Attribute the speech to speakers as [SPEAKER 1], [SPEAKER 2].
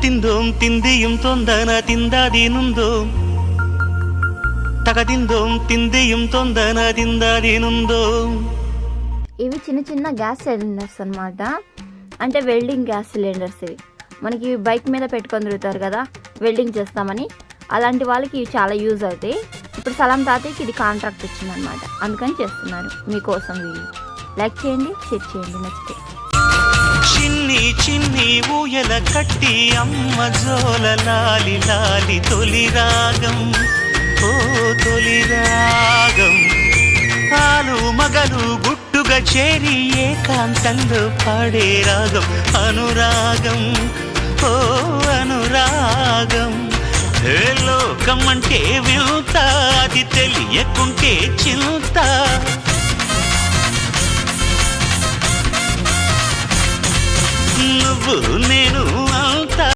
[SPEAKER 1] తిందోం తిందియం తొందన తిందాదీనుందోం తగదిందోం తిందియం తొందన తిందాదీనుందోం.
[SPEAKER 2] ఇవి చిన్న చిన్న గ్యాస్ సిలిండర్స్ అన్నమాట. అంటే వెల్డింగ్ గ్యాస్ సిలిండర్స్. ఇవి మనకి బైక్ మీద పెట్టుకొని తిరుగుతారు కదా వెల్డింగ్ చేస్తామని, అలాంటి వాళ్ళకి ఇవి చాలా యూజ్ అవుతాయి. ఇప్పుడు సలాం తాతయ్యకి ఇది కాంట్రాక్ట్ వచ్చిందనమాట, అందుకని చేస్తున్నాను మీకోసం. వీళ్ళు లైక్ చేయండి, షేర్ చేయండి, నచ్చితే.
[SPEAKER 1] చిన్ని చిన్ని ఊయల కట్టి అమ్మ జోల లాలి లాలి తొలి రాగం, ఓ తొలి రాగం. ఆలు మగలు గుట్టుగా చేరి ఏకాంతంలో పాడే రాగం అనురాగం, ఓ అనురాగం. ఏ లోకం అంటే వింత, అది తెలియకుంటే చింత. నువ్వు నేను